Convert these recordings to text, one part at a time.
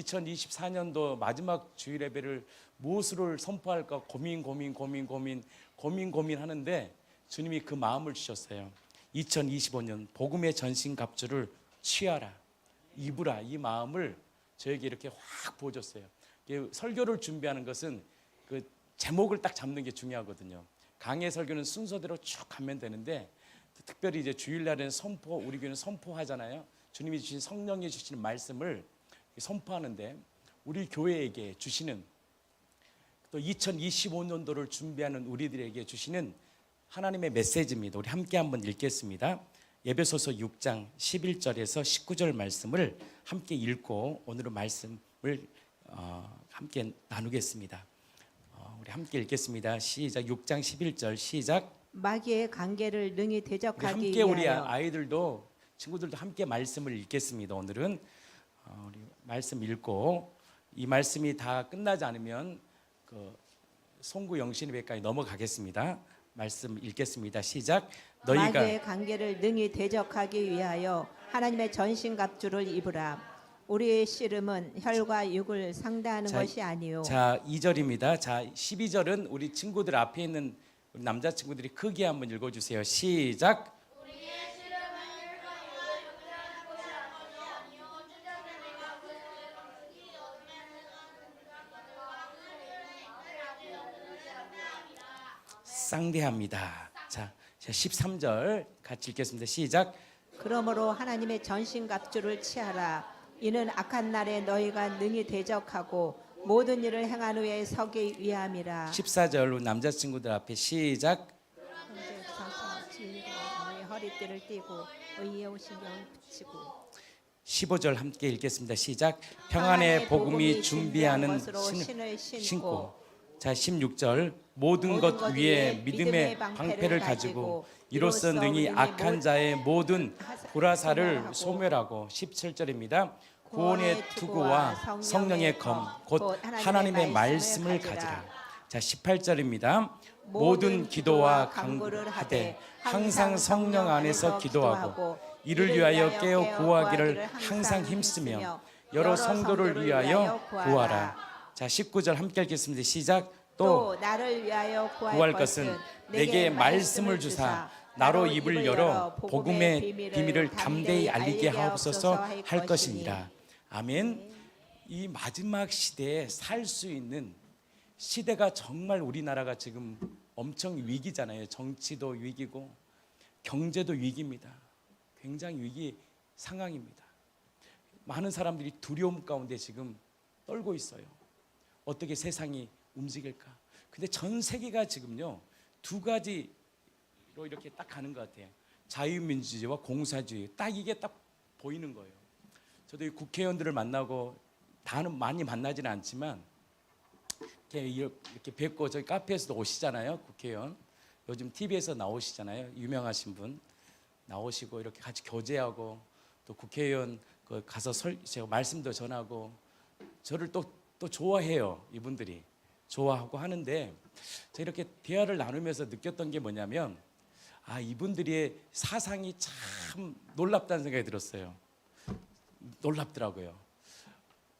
2024년도 마지막 주일 예배를 무엇으로 선포할까 고민하는데 주님이 그 마음을 주셨어요. 2025년 복음의 전신갑주를 취하라, 입으라, 이 마음을 저에게 이렇게 확 부어줬어요. 설교를 준비하는 것은 그 제목을 딱 잡는 게 중요하거든요. 강의 설교는 순서대로 쭉 가면 되는데 특별히 이제 주일날에는 선포, 우리 교회는 선포하잖아요. 주님이 주신 성령이 주시는 말씀을 선포하는데 우리 교회에게 주시는 또 2025년도를 준비하는 우리들에게 주시는 하나님의 메시지입니다. 우리 함께 한번 읽겠습니다. 에베소서 6장 11절에서 19절 말씀을 함께 읽고 오늘의 말씀을 함께 나누겠습니다. 우리 함께 읽겠습니다. 시작. 6장 11절 시작. 마귀의 관계를 능히 대적하기 함께 위하여 우리 아이들도 친구들도 함께 말씀을 읽겠습니다. 오늘은 우리 말씀 읽고 이 말씀이 다 끝나지 않으면 그 송구 영신예배까지 넘어가겠습니다. 말씀 읽겠습니다. 시작. 너희가 마귀의 관계를 능히 대적하기 위하여 하나님의 전신갑주를 입으라. 우리의 씨름은 혈과 육을 상대하는 것이 아니요. 자, 2절입니다. 자, 12절은 우리 친구들 앞에 있는 우리 남자친구들이 크게 한번 읽어주세요. 시작. 상대합니다. 자, 13절 같이 읽겠습니다. 시작. 그러므로 하나님의 전신갑주를 취하라. 이는 악한 날에 너희가 능히 대적하고 모든 일을 행한 후에 서기 위함이라. 14절 남자친구들 앞에 시작. 너희 허리띠를 띠고 의의 옷을 붙이고. 15절 함께 읽겠습니다. 시작. 평안의 복음이 준비하는 신을 신고. 자, 16절 모든 것 위에 믿음의 방패를 가지고 이로써 능히 악한 자의 모든 불화살을 소멸하고. 17절입니다. 구원의 투구와 성령의 검 곧 하나님의 말씀을 가지라. 자, 18절입니다. 모든 기도와 간구를 하되 항상 성령 안에서 기도하고 이를 위하여 깨어 구하기를 항상 힘쓰며 여러 성도를 위하여 구하라. 자, 19절 함께 읽겠습니다. 시작. 또 나를 위하여 구할 것은 내게 말씀을 주사 나로 입을 열어 복음의 비밀을 담대히 알리게 하옵소서 할 것이니라. 아멘. 이 마지막 시대에 살 수 있는 시대가 정말 우리나라가 지금 엄청 위기잖아요. 정치도 위기고 경제도 위기입니다. 굉장히 위기 상황입니다. 많은 사람들이 두려움 가운데 지금 떨고 있어요. 어떻게 세상이 움직일까? 근데 전 세계가 지금요 두 가지로 이렇게 딱 가는 것 같아요. 자유민주주의와 공사주의. 딱 이게 딱 보이는 거예요. 저도 이 국회의원들을 만나고 다는 많이 만나지는 않지만 이렇게 뵙고 저희 카페에서도 오시잖아요. 국회의원 요즘 TV에서 나오시잖아요. 유명하신 분 나오시고 이렇게 같이 교제하고 또 국회의원 가서 제가 말씀도 전하고 저를 또 좋아해요. 이분들이 좋아하고 하는데 제가 이렇게 대화를 나누면서 느꼈던 게 뭐냐면 이분들의 사상이 참 놀랍다는 생각이 들었어요. 놀랍더라고요.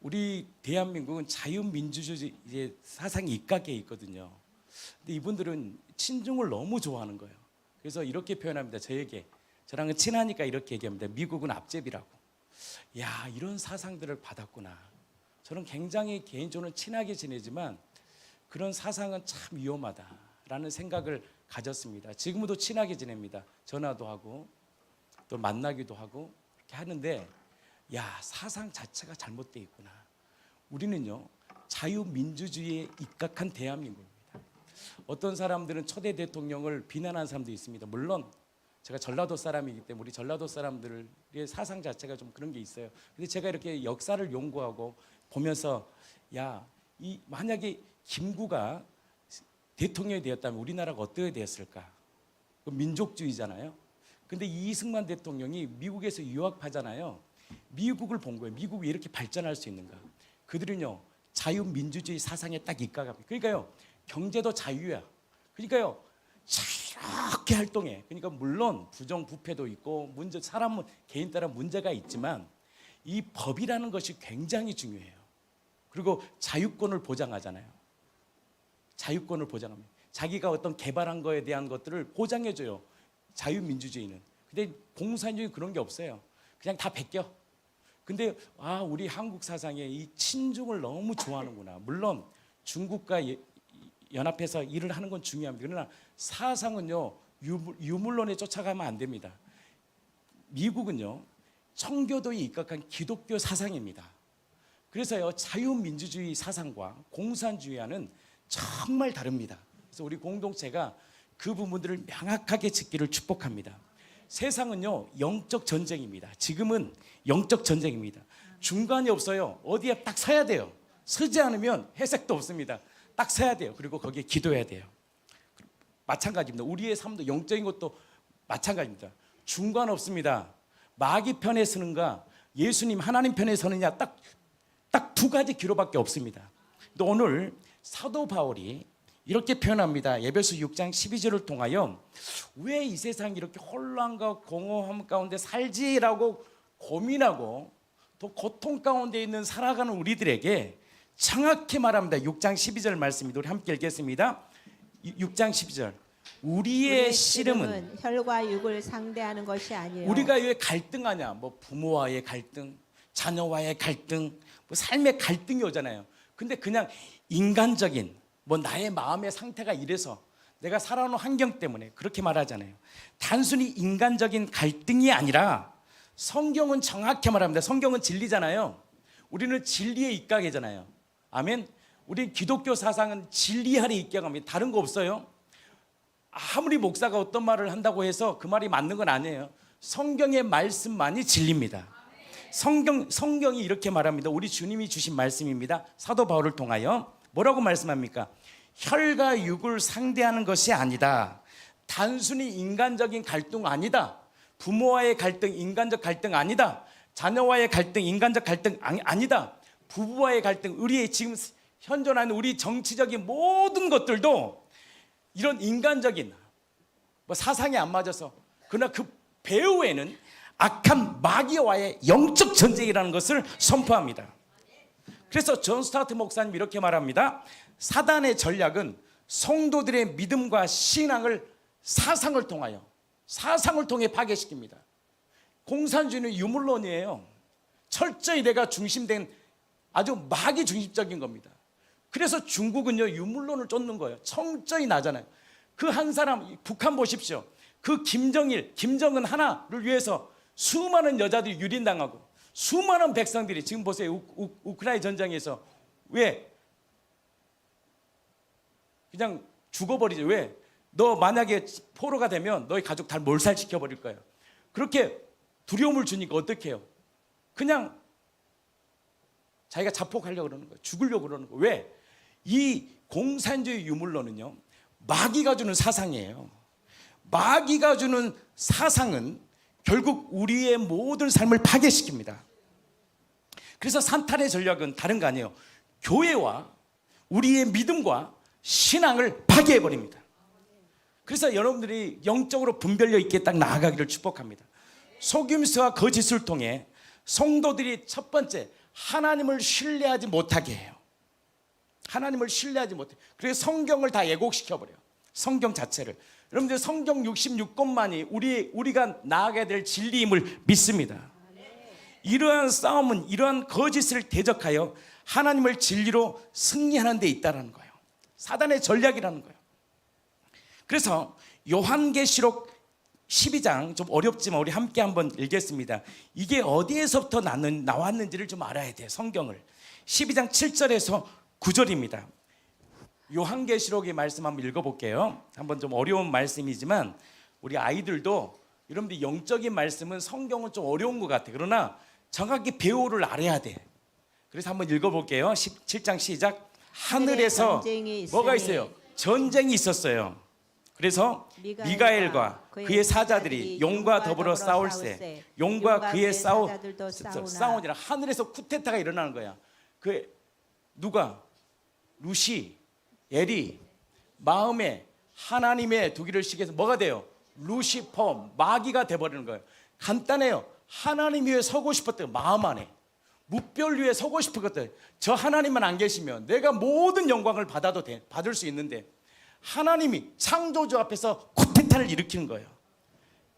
우리 대한민국은 자유민주주의 사상이 입각해 있거든요. 근데 이분들은 친중을 너무 좋아하는 거예요. 그래서 이렇게 표현합니다. 저랑은 친하니까 이렇게 얘기합니다. 미국은 앞제비라고. 야, 이런 사상들을 받았구나. 저는 굉장히 개인적으로 친하게 지내지만 그런 사상은 참 위험하다라는 생각을 가졌습니다. 지금도 친하게 지냅니다. 전화도 하고 또 만나기도 하고 이렇게 하는데 사상 자체가 잘못되어 있구나. 우리는요 자유민주주의에 입각한 대한민국입니다. 어떤 사람들은 초대 대통령을 비난하는 사람도 있습니다. 물론 제가 전라도 사람이기 때문에 우리 전라도 사람들의 사상 자체가 좀 그런 게 있어요. 근데 제가 이렇게 역사를 연구하고 보면서 만약에 김구가 대통령이 되었다면 우리나라가 어떻게 되었을까? 민족주의잖아요. 근데 이승만 대통령이 미국에서 유학하잖아요. 미국을 본 거예요. 미국이 이렇게 발전할 수 있는가? 그들은요 자유민주주의 사상에 딱 입각합니다. 그러니까요 경제도 자유야. 그러니까요 자유롭게 활동해. 그러니까 물론 부정부패도 있고 사람은 개인 따라 문제가 있지만 이 법이라는 것이 굉장히 중요해요. 그리고 자유권을 보장하잖아요. 자유권을 보장합니다. 자기가 어떤 개발한 거에 대한 것들을 보장해줘요. 자유민주주의는. 근데 공산주의 그런 게 없어요. 그냥 다 베껴. 근데 우리 한국 사상에 이 친중을 너무 좋아하는구나. 물론 중국과 연합해서 일을 하는 건 중요합니다. 그러나 사상은요, 유물론에 쫓아가면 안 됩니다. 미국은요, 청교도에 입각한 기독교 사상입니다. 그래서요, 자유민주주의 사상과 공산주의와는 정말 다릅니다. 그래서 우리 공동체가 그 부분들을 명확하게 지키기를 축복합니다. 세상은요, 영적 전쟁입니다. 지금은 영적 전쟁입니다. 중간이 없어요. 어디에 딱 서야 돼요. 서지 않으면 해석도 없습니다. 딱 서야 돼요. 그리고 거기에 기도해야 돼요. 마찬가지입니다. 우리의 삶도 영적인 것도 마찬가지입니다. 중간 없습니다. 마귀 편에 서는가 예수님 하나님 편에 서느냐 딱 두 가지 기로밖에 없습니다. 또 오늘 사도 바울이 이렇게 표현합니다. 에베소 6장 12절을 통하여 왜 이 세상이 이렇게 혼란과 공허함 가운데 살지라고 고민하고 또 고통 가운데 있는 살아가는 우리들에게 정확히 말합니다. 6장 12절 말씀입니다. 우리 함께 읽겠습니다. 6장 12절. 우리의 씨름은 혈과 육을 상대하는 것이 아니에요. 우리가 왜 갈등하냐? 뭐 부모와의 갈등, 자녀와의 갈등, 뭐 삶의 갈등이 오잖아요. 근데 그냥 인간적인 뭐 나의 마음의 상태가 이래서 내가 살아오는 환경 때문에 그렇게 말하잖아요. 단순히 인간적인 갈등이 아니라 성경은 정확히 말합니다. 성경은 진리잖아요. 우리는 진리에 입각이잖아요. 아멘. 우리 기독교 사상은 진리 아래 입각합니다. 다른 거 없어요. 아무리 목사가 어떤 말을 한다고 해서 그 말이 맞는 건 아니에요. 성경의 말씀만이 진리입니다. 성경이 이렇게 말합니다. 우리 주님이 주신 말씀입니다. 사도 바울을 통하여 뭐라고 말씀합니까? 혈과 육을 상대하는 것이 아니다. 단순히 인간적인 갈등 아니다. 부모와의 갈등, 인간적 갈등 아니다. 자녀와의 갈등, 인간적 갈등 아니다. 부부와의 갈등, 우리의 지금 현존하는 우리 정치적인 모든 것들도 이런 인간적인 뭐 사상이 안 맞아서 그러나 그 배후에는 악한 마귀와의 영적 전쟁이라는 것을 선포합니다. 그래서 존 스타트 목사님 이렇게 말합니다. 사단의 전략은 성도들의 믿음과 신앙을 사상을 통해 파괴시킵니다. 공산주의는 유물론이에요. 철저히 내가 중심된 아주 마귀 중심적인 겁니다. 그래서 중국은요 유물론을 쫓는 거예요. 철저히 나잖아요. 그 한 사람 북한 보십시오. 그 김정은 하나를 위해서 수많은 여자들이 유린당하고 수많은 백성들이 지금 보세요. 우크라이나 전쟁에서 왜 그냥 죽어버리죠. 왜? 너 만약에 포로가 되면 너희 가족 다 몰살시켜버릴 거예요. 그렇게 두려움을 주니까 어떻게 해요? 그냥 자기가 자폭하려고 그러는 거예요. 죽으려고 그러는 거예요. 왜? 이 공산주의 유물론은요 마귀가 주는 사상이에요. 마귀가 주는 사상은 결국 우리의 모든 삶을 파괴시킵니다. 그래서 산탄의 전략은 다른 거 아니에요. 교회와 우리의 믿음과 신앙을 파괴해버립니다. 그래서 여러분들이 영적으로 분별력 있게 딱 나아가기를 축복합니다. 속임수와 거짓을 통해 성도들이 첫 번째 하나님을 신뢰하지 못하게 해요. 하나님을 신뢰하지 못해. 그래서 성경을 다 왜곡시켜버려요. 성경 자체를. 여러분들 성경 66권만이 우리가 나아가야 될 진리임을 믿습니다. 이러한 싸움은 이러한 거짓을 대적하여 하나님을 진리로 승리하는 데 있다는 거예요. 사단의 전략이라는 거예요. 그래서 요한계시록 12장 좀 어렵지만 우리 함께 한번 읽겠습니다. 이게 어디에서부터 나왔는지를 좀 알아야 돼요. 성경을 12장 7절에서 9절입니다. 요한계시록의 말씀 한번 읽어볼게요. 한번 좀 어려운 말씀이지만 우리 아이들도 여러분들 영적인 말씀은 성경은 좀 어려운 것 같아요. 그러나 정확히 배우를 알아야 돼. 그래서 한번 읽어볼게요. 17장 시작. 하늘에서 뭐가 있어요? 전쟁이 있었어요. 그래서 미가엘과 그의 사자들이 용과 더불어 싸울세. 용과 그의 싸우니라. 하늘에서 쿠데타가 일어나는 거야. 그 누가? 루시, 에리, 마음에 하나님의 두기를 시켜서 뭐가 돼요? 루시퍼, 마귀가 돼버리는 거예요. 간단해요. 하나님 위에 서고 싶었대요. 마음 안에. 무별 위에 서고 싶었거든. 저 하나님만 안 계시면 내가 모든 영광을 받을 수 있는데 하나님이 창조주 앞에서 쿠데타를 일으키는 거예요.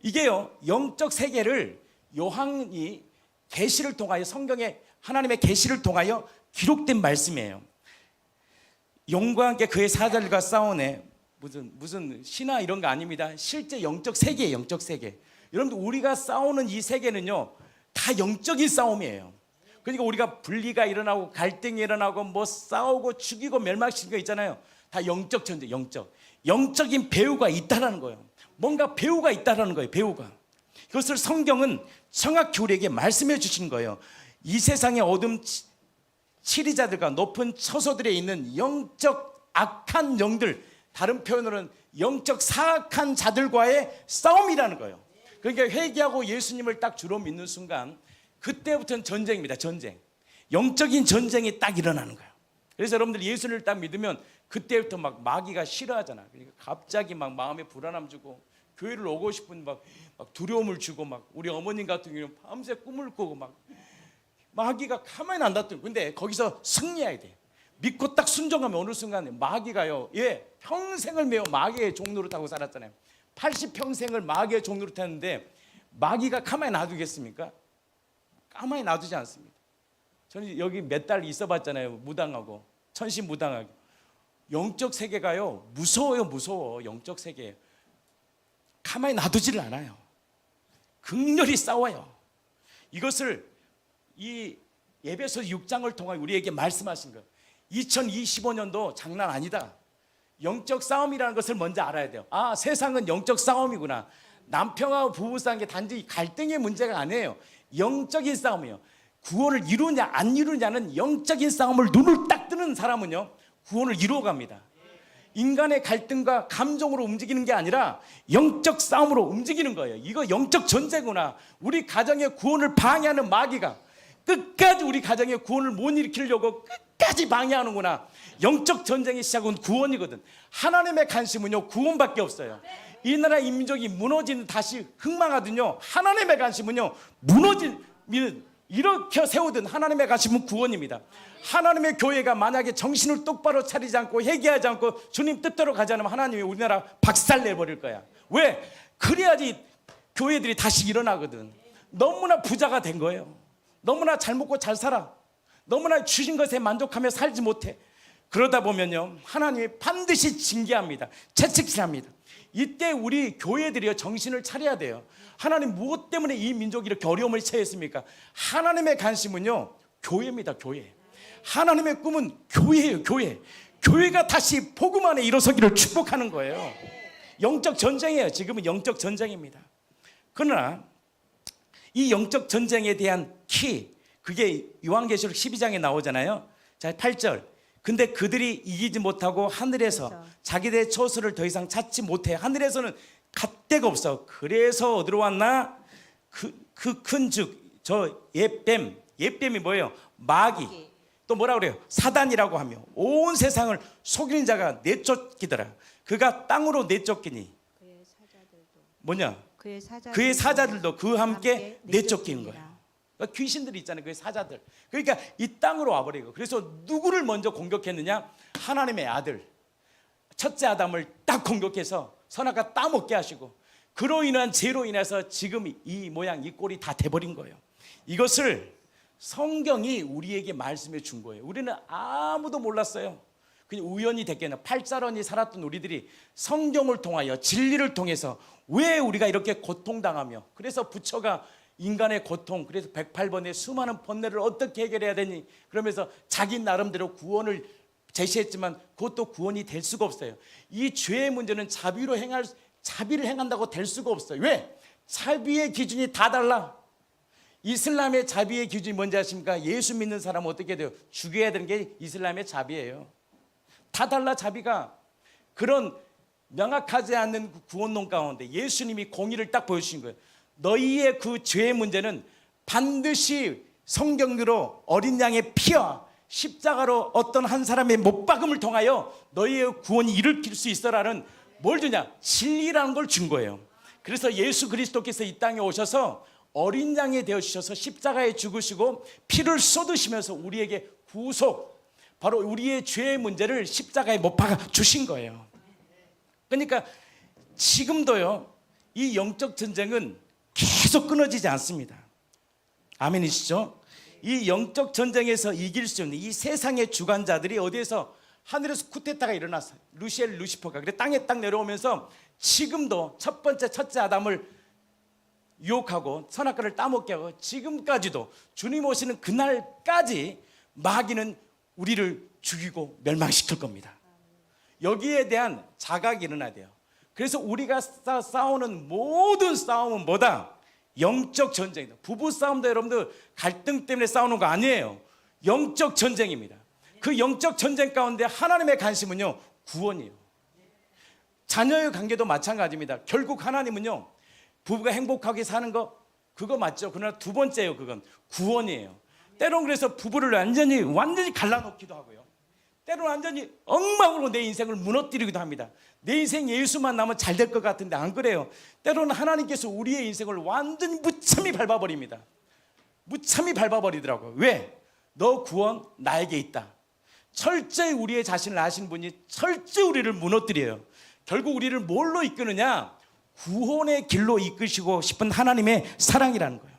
이게요, 영적 세계를 요한이 계시를 통하여, 성경에 하나님의 계시를 통하여 기록된 말씀이에요. 용과 함께 그의 사자들과 싸우네. 무슨 신화 이런 거 아닙니다. 실제 영적 세계예요. 영적 세계. 여러분들, 우리가 싸우는 이 세계는요 다 영적인 싸움이에요. 그러니까 우리가 분리가 일어나고 갈등이 일어나고 뭐 싸우고 죽이고 멸망시키는 거 있잖아요. 다 영적 전쟁, 영적인 배후가 있다라는 거예요. 뭔가 배후가 있다라는 거예요. 배후가. 그것을 성경은 정확히 우리에게 말씀해 주신 거예요. 이 세상의 어둠 치리자들과 높은 처소들에 있는 영적 악한 영들, 다른 표현으로는 영적 사악한 자들과의 싸움이라는 거예요. 그러니까 회개하고 예수님을 딱 주로 믿는 순간 그때부터는 전쟁입니다. 전쟁. 영적인 전쟁이 딱 일어나는 거예요. 그래서 여러분들 예수를 딱 믿으면 그때부터 막 마귀가 싫어하잖아. 그러니까 갑자기 막 마음에 불안함 주고, 교회를 오고 싶은 막 두려움을 주고, 막 우리 어머님 같은 경우는 밤새 꿈을 꾸고 막 마귀가 가만히 안 놔둬요. 근데 거기서 승리해야 돼. 믿고 딱 순종하면 어느 순간에 마귀가요, 평생을 매우 마귀의 종노릇하고 살았잖아요. 80평생을 마귀의 종노릇 했는데 마귀가 가만히 놔두겠습니까? 가만히 놔두지 않습니다. 저는 여기 몇 달 있어봤잖아요. 무당하고 천신무당하고. 영적 세계가요 무서워요. 무서워. 영적 세계 가만히 놔두지를 않아요. 극렬히 싸워요. 이것을 이 에베소 6장을 통해 우리에게 말씀하신 거예요. 2025년도 장난 아니다. 영적 싸움이라는 것을 먼저 알아야 돼요. 아, 세상은 영적 싸움이구나. 남편하고 부부 싸움이 게 단지 갈등의 문제가 아니에요. 영적인 싸움이에요. 구원을 이루냐 안 이루냐는 영적인 싸움을 눈을 딱 뜨는 사람은요 구원을 이루어갑니다. 인간의 갈등과 감정으로 움직이는 게 아니라 영적 싸움으로 움직이는 거예요. 이거 영적 전쟁이구나. 우리 가정의 구원을 방해하는 마귀가 끝까지 우리 가정의 구원을 못 일으키려고 끝까지 방해하는구나. 영적 전쟁의 시작은 구원이거든. 하나님의 관심은요 구원밖에 없어요. 이 나라 민족이 무너지는 다시 흥망하든요 하나님의 관심은요 무너지는 일으켜 세우든 하나님의 관심은 구원입니다. 하나님의 교회가 만약에 정신을 똑바로 차리지 않고 회개하지 않고 주님 뜻대로 가지 않으면 하나님이 우리나라 박살내버릴 거야. 왜? 그래야지 교회들이 다시 일어나거든. 너무나 부자가 된 거예요. 너무나 잘 먹고 잘 살아. 너무나 주신 것에 만족하며 살지 못해. 그러다 보면요 하나님이 반드시 징계합니다. 채찍질합니다. 이때 우리 교회들이요 정신을 차려야 돼요. 하나님 무엇 때문에 이 민족이 이렇게 어려움을 처했습니까? 하나님의 관심은요 교회입니다. 교회. 하나님의 꿈은 교회예요. 교회. 교회가 다시 복음 안에 일어서기를 축복하는 거예요. 영적 전쟁이에요. 지금은 영적 전쟁입니다. 그러나 이 영적 전쟁에 대한 키, 그게 요한계시록 12장에 나오잖아요. 자, 8절. 근데 그들이 이기지 못하고 하늘에서 그렇죠. 자기들의 처소를 더 이상 찾지 못해. 하늘에서는 갓대가 없어. 그래서 어디로 왔나? 그 큰 즉, 저 옛뱀이 뭐예요? 마귀. 또 뭐라 그래요? 사단이라고 하며 온 세상을 속이는 자가 내쫓기더라. 그가 땅으로 내쫓기니 그의 사자들도 뭐냐? 그의 사자들도 그와 함께 내쫓기는 거예요. 그러니까 귀신들이 있잖아요. 그의 사자들. 그러니까 이 땅으로 와버리고. 그래서 누구를 먼저 공격했느냐? 하나님의 아들 첫째 아담을 딱 공격해서 선악과 따먹게 하시고, 그로 인한 죄로 인해서 지금 이 모양 이 꼴이 다 돼버린 거예요. 이것을 성경이 우리에게 말씀해 준 거예요. 우리는 아무도 몰랐어요. 그냥 우연히 됐겠나. 팔자론이 살았던 우리들이 성경을 통하여 진리를 통해서 왜 우리가 이렇게 고통당하며, 그래서 부처가 인간의 고통, 그래서 108번의 수많은 번뇌를 어떻게 해결해야 되니 그러면서 자기 나름대로 구원을 제시했지만 그것도 구원이 될 수가 없어요. 이 죄의 문제는 자비를 행한다고 될 수가 없어요. 왜? 자비의 기준이 다 달라. 이슬람의 자비의 기준이 뭔지 아십니까? 예수 믿는 사람은 어떻게 돼요? 죽여야 되는 게 이슬람의 자비예요. 다 달라. 자비가. 그런 명확하지 않는 구원론 가운데 예수님이 공의를 딱 보여주신 거예요. 너희의 그 죄의 문제는 반드시 성경으로 어린 양의 피와 십자가로 어떤 한 사람의 못박음을 통하여 너희의 구원이 일으킬 수 있어라는 뭘 주냐? 진리라는 걸 준 거예요. 그래서 예수 그리스도께서 이 땅에 오셔서 어린 양이 되어주셔서 십자가에 죽으시고 피를 쏟으시면서 우리에게 구속, 바로 우리의 죄의 문제를 십자가에 못 박아 주신 거예요. 그러니까 지금도요, 이 영적 전쟁은 계속 끊어지지 않습니다. 아멘이시죠? 이 영적 전쟁에서 이길 수 있는 이 세상의 주관자들이 어디에서 하늘에서 쿠데타가 일어났어요. 루시퍼가 그래 땅에 딱 내려오면서 지금도 첫째 아담을 유혹하고 선악과를 따먹게 하고 지금까지도 주님 오시는 그날까지 마귀는 우리를 죽이고 멸망시킬 겁니다. 여기에 대한 자각이 일어나야 돼요. 그래서 우리가 싸우는 모든 싸움은 뭐다? 영적 전쟁이다. 부부 싸움도 여러분들 갈등 때문에 싸우는 거 아니에요. 영적 전쟁입니다. 그 영적 전쟁 가운데 하나님의 관심은요, 구원이에요. 자녀의 관계도 마찬가지입니다. 결국 하나님은요, 부부가 행복하게 사는 거 그거 맞죠. 그러나 두 번째요, 그건 구원이에요. 때론 그래서 부부를 완전히 갈라놓기도 하고요, 때론 완전히 엉망으로 내 인생을 무너뜨리기도 합니다. 내 인생 예수만 나면 잘 될 것 같은데 안 그래요. 때로는 하나님께서 우리의 인생을 완전히 무참히 밟아버립니다. 무참히 밟아버리더라고요. 왜? 너 구원 나에게 있다. 철저히 우리의 자신을 아시는 분이 철저히 우리를 무너뜨려요. 결국 우리를 뭘로 이끄느냐? 구원의 길로 이끄시고 싶은 하나님의 사랑이라는 거예요.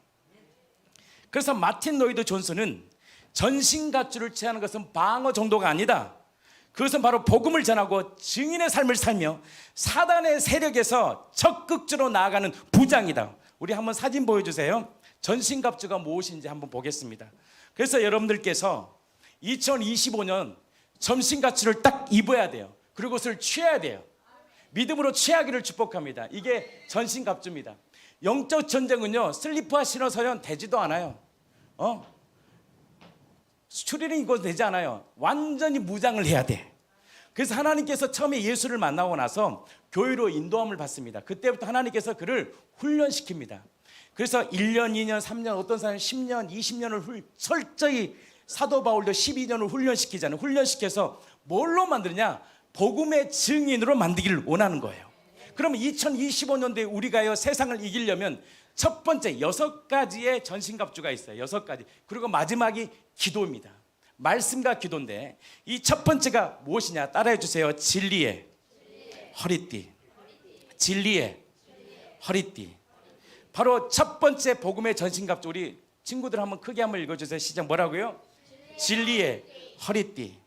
그래서 마틴 로이드 존슨은 전신갑주를 취하는 것은 방어 정도가 아니다. 그것은 바로 복음을 전하고 증인의 삶을 살며 사단의 세력에서 적극적으로 나아가는 부장이다. 우리 한번 사진 보여주세요. 전신갑주가 무엇인지 한번 보겠습니다. 그래서 여러분들께서 2025년 전신갑주를 딱 입어야 돼요. 그리고 그것을 취해야 돼요. 믿음으로 취하기를 축복합니다. 이게 전신갑주입니다. 영적 전쟁은요, 슬리퍼 신어서는 되지도 않아요. 추리닝 입고 되지 않아요. 완전히 무장을 해야 돼. 그래서 하나님께서 처음에 예수를 만나고 나서 교회로 인도함을 받습니다. 그때부터 하나님께서 그를 훈련시킵니다. 그래서 1년, 2년, 3년, 어떤 사람은 10년, 20년을 철저히 사도 바울도 12년을 훈련시키잖아요. 훈련시켜서 뭘로 만드느냐? 복음의 증인으로 만들기를 원하는 거예요. 그러면 2025년도에 우리가요, 세상을 이기려면 첫 번째 6가지의 전신갑주가 있어요. 6가지. 그리고 마지막이 기도입니다. 말씀과 기도인데 이 첫 번째가 무엇이냐? 따라해 주세요. 진리의 허리띠. 진리의 허리띠. 바로 첫 번째 복음의 전신갑주. 우리 친구들 한번 크게 한번 읽어주세요. 시작. 뭐라고요? 진리의 허리띠.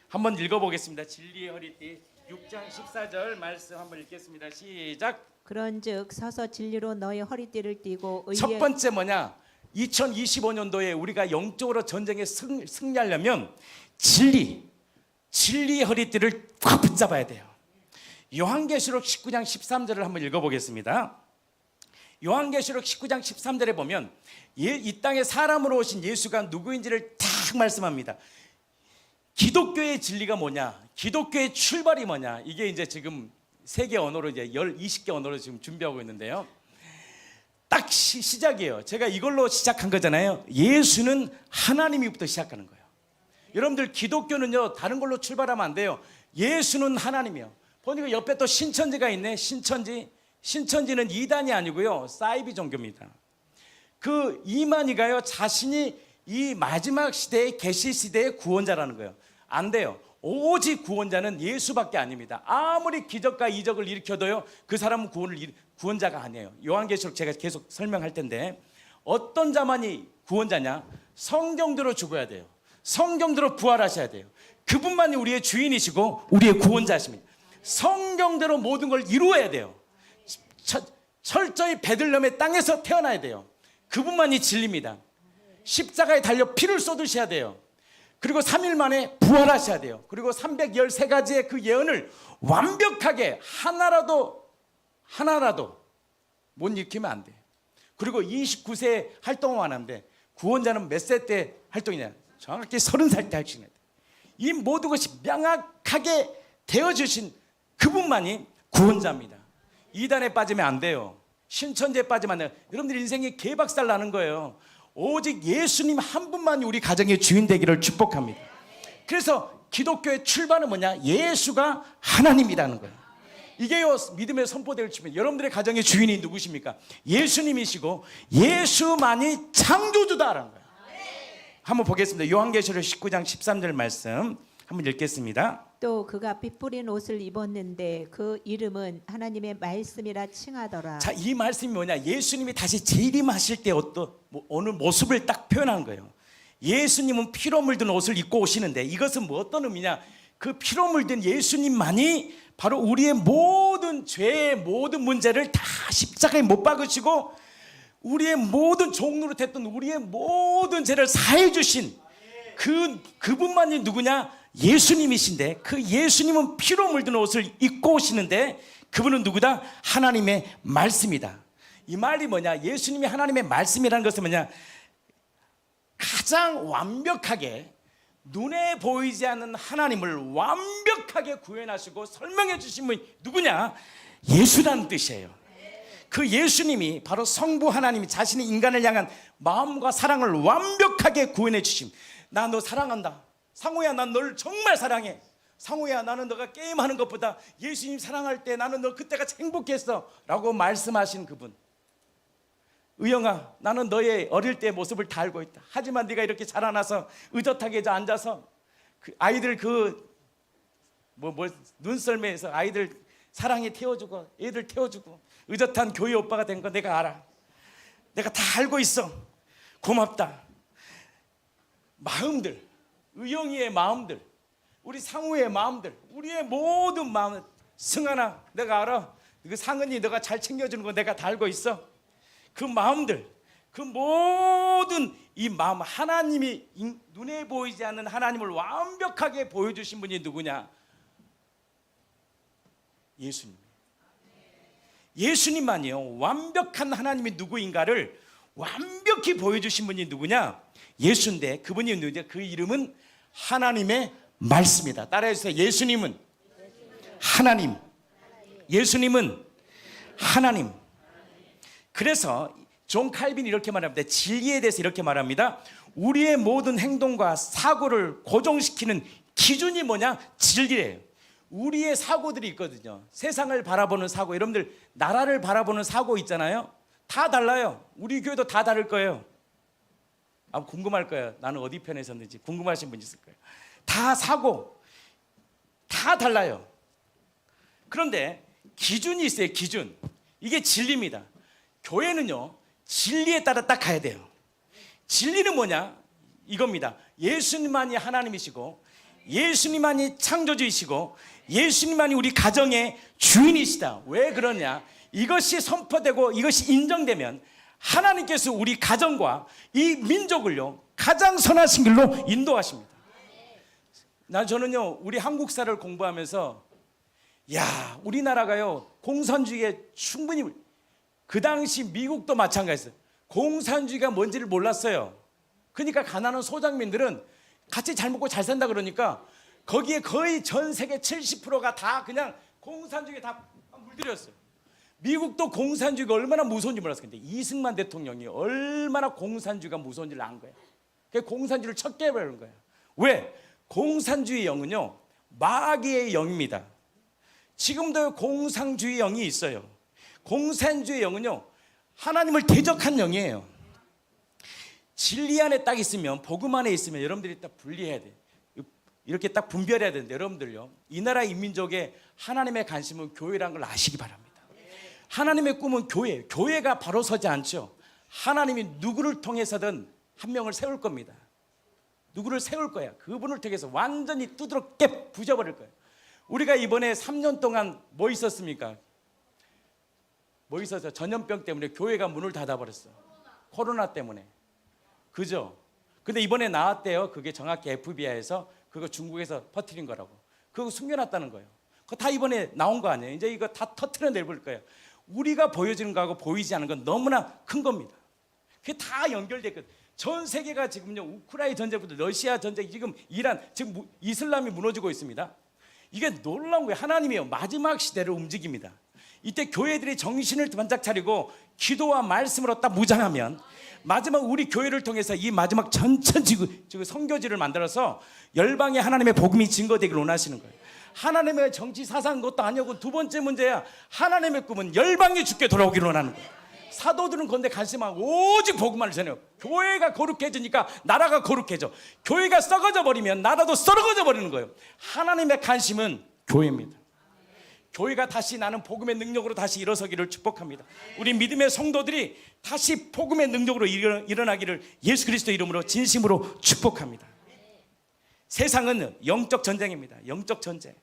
한번 읽어보겠습니다. 진리의 허리띠 6장 14절 말씀 한번 읽겠습니다. 시작. 그런즉 서서 진리로 너의 허리띠를 띠고 의의 첫 번째 뭐냐? 2025년도에 우리가 영적으로 전쟁에 승리하려면 진리의 허리띠를 꽉 붙잡아야 돼요. 요한계시록 19장 13절을 한번 읽어보겠습니다. 요한계시록 19장 13절에 보면 이 땅에 사람으로 오신 예수가 누구인지를 딱 말씀합니다. 기독교의 진리가 뭐냐? 기독교의 출발이 뭐냐? 이게 이제 지금 세계 언어로 이제 20개 언어로 지금 준비하고 있는데요. 딱 시작이에요. 제가 이걸로 시작한 거잖아요. 예수는 하나님이부터 시작하는 거예요. 여러분들 기독교는요, 다른 걸로 출발하면 안 돼요. 예수는 하나님이에요. 보니까 옆에 또 신천지가 있네. 신천지는 이단이 아니고요, 사이비 종교입니다. 그 이만희가요, 자신이 이 마지막 시대의 계시 시대의 구원자라는 거예요. 안 돼요. 오직 구원자는 예수밖에 아닙니다. 아무리 기적과 이적을 일으켜도요, 그 사람은 구원자가 아니에요. 요한계시록 제가 계속 설명할 텐데, 어떤 자만이 구원자냐? 성경대로 죽어야 돼요. 성경대로 부활하셔야 돼요. 그분만이 우리의 주인이시고 우리의 구원자십니다. 성경대로 모든 걸 이루어야 돼요. 철저히 베들레헴의 땅에서 태어나야 돼요. 그분만이 진리입니다. 십자가에 달려 피를 쏟으셔야 돼요. 그리고 3일 만에 부활하셔야 돼요. 그리고 313가지의 그 예언을 완벽하게 하나라도 못 익히면 안 돼. 그리고 29세에 활동을 하는데, 구원자는 몇 세 때 활동이냐? 정확히 30살 때 할 수 있는. 이 모든 것이 명확하게 되어주신 그분만이 구원자입니다. 이단에 빠지면 안 돼요. 신천지에 빠지면 안 돼요. 여러분들 인생이 개박살 나는 거예요. 오직 예수님 한 분만이 우리 가정의 주인 되기를 축복합니다. 그래서 기독교의 출발은 뭐냐? 예수가 하나님이라는 거예요. 이게요 믿음의 선포대를 치면 여러분들의 가정의 주인이 누구십니까? 예수님이시고 예수만이 창조주다라는 거예요. 한번 보겠습니다. 요한계시록 19장 13절 말씀 한번 읽겠습니다. 또 그가 핏뿌린 옷을 입었는데 그 이름은 하나님의 말씀이라 칭하더라. 자, 이 말씀이 뭐냐? 예수님이 다시 재림하실 때 어느 모습을 딱 표현한 거예요. 예수님은 피로 물든 옷을 입고 오시는데 이것은 뭐 어떤 의미냐? 그 피로 물든 예수님만이 바로 우리의 모든 죄의 모든 문제를 다 십자가에 못 박으시고 우리의 모든 종노릇했던 우리의 모든 죄를 사해 주신 그분만이 누구냐? 예수님이신데 그 예수님은 피로 물든 옷을 입고 오시는데 그분은 누구다? 하나님의 말씀이다. 이 말이 뭐냐? 예수님이 하나님의 말씀이라는 것은 뭐냐? 가장 완벽하게 눈에 보이지 않는 하나님을 완벽하게 구현하시고 설명해 주신 분이 누구냐? 예수라는 뜻이에요. 그 예수님이 바로 성부 하나님이 자신의 인간을 향한 마음과 사랑을 완벽하게 구현해 주심. 나 너 사랑한다. 상호야, 난 너를 정말 사랑해. 상호야, 나는 너가 게임하는 것보다 예수님 사랑할 때 나는 너 그때가 행복했어 라고 말씀하신 그분. 의영아, 나는 너의 어릴 때의 모습을 다 알고 있다. 하지만 네가 이렇게 자라나서 의젓하게 앉아서 아이들 눈썰매에서 아이들 사랑에 태워주고 애들 태워주고 의젓한 교회 오빠가 된 거 내가 알아. 내가 다 알고 있어. 고맙다. 마음들, 의영이의 마음들, 우리 상우의 마음들, 우리의 모든 마음, 승환아 내가 알아. 그 상은이 너가 잘 챙겨주는 거 내가 다 알고 있어. 그 마음들, 그 모든 이 마음, 하나님이 눈에 보이지 않는 하나님을 완벽하게 보여주신 분이 누구냐? 예수님. 예수님만이요 완벽한 하나님이 누구인가를 완벽히 보여주신 분이 누구냐? 예수인데 그분이 누구냐? 그 이름은 하나님의 말씀이다. 따라해주세요. 예수님은 하나님. 예수님은 하나님. 그래서 존 칼빈이 이렇게 말합니다. 진리에 대해서 이렇게 말합니다. 우리의 모든 행동과 사고를 고정시키는 기준이 뭐냐? 진리예요. 우리의 사고들이 있거든요. 세상을 바라보는 사고, 여러분들 나라를 바라보는 사고 있잖아요. 다 달라요. 우리 교회도 다 다를 거예요. 아마 궁금할 거예요. 나는 어디 편에 섰는지 궁금하신 분 있을 거예요. 다 사고 다 달라요. 그런데 기준이 있어요. 기준. 이게 진리입니다. 교회는요 진리에 따라 딱 가야 돼요. 진리는 뭐냐? 이겁니다. 예수님만이 하나님이시고 예수님만이 창조주이시고 예수님만이 우리 가정의 주인이시다. 왜 그러냐? 이것이 선포되고 이것이 인정되면 하나님께서 우리 가정과 이 민족을요 가장 선하신 길로 인도하십니다. 저는요 우리 한국사를 공부하면서 야 우리나라가요 공산주의에 충분히, 그 당시 미국도 마찬가지였어요. 공산주의가 뭔지를 몰랐어요. 그러니까 가난한 소장민들은 같이 잘 먹고 잘 산다 그러니까 거기에 거의 전 세계 70%가 다 그냥 공산주의에 다 물들였어요. 미국도 공산주의가 얼마나 무서운지 몰랐어요. 근데 이승만 대통령이 얼마나 공산주의가 무서운지를 안 거예요. 그래서 공산주의를 첫 깨버린 거예요. 왜? 공산주의 영은요 마귀의 영입니다. 지금도 공산주의 영이 있어요. 공산주의 영은요 하나님을 대적한 영이에요. 진리 안에 딱 있으면, 복음 안에 있으면 여러분들이 딱 분리해야 돼. 이렇게 딱 분별해야 되는데 여러분들요 이 나라 인민족의 하나님의 관심은 교회라는 걸 아시기 바랍니다. 하나님의 꿈은 교회, 교회가 바로 서지 않죠. 하나님이 누구를 통해서든 한 명을 세울 겁니다. 누구를 세울 거야. 그분을 통해서 완전히 두드러 깨 부셔버릴 거예요. 우리가 이번에 3년 동안 뭐 있었습니까? 뭐 있었어요? 전염병 때문에 교회가 문을 닫아버렸어. 코로나 때문에. 그죠? 근데 이번에 나왔대요. 그게 정확히 FBI에서 그거 중국에서 퍼뜨린 거라고. 그거 숨겨놨다는 거예요. 그거 다 이번에 나온 거 아니에요? 이제 이거 다 터트려내볼 거예요. 우리가 보여지는 거하고 보이지 않은 건 너무나 큰 겁니다. 그게 다 연결됐거든요. 전 세계가 지금요 우크라이나 전쟁부터 러시아 전쟁, 지금 이란, 지금 이슬람이 무너지고 있습니다. 이게 놀라운 거예요. 하나님이요 마지막 시대를 움직입니다. 이때 교회들이 정신을 반짝 차리고 기도와 말씀으로 딱 무장하면 마지막 우리 교회를 통해서 이 마지막 전천지구 선교지를 만들어서 열방에 하나님의 복음이 증거되기를 원하시는 거예요. 하나님의 정치 사상 것도 아니고, 두 번째 문제야, 하나님의 꿈은 열방이 주께 돌아오기로 하는 거야. 사도들은 그런데 관심하고 오직 복음만을 전해요. 교회가 거룩해지니까 나라가 거룩해져. 교회가 썩어져 버리면 나라도 썩어져 버리는 거예요. 하나님의 관심은 교회입니다. 교회가 다시 나는 복음의 능력으로 다시 일어서기를 축복합니다. 우리 믿음의 성도들이 다시 복음의 능력으로 일어나기를 예수 그리스도 이름으로 진심으로 축복합니다. 세상은 영적 전쟁입니다. 영적 전쟁.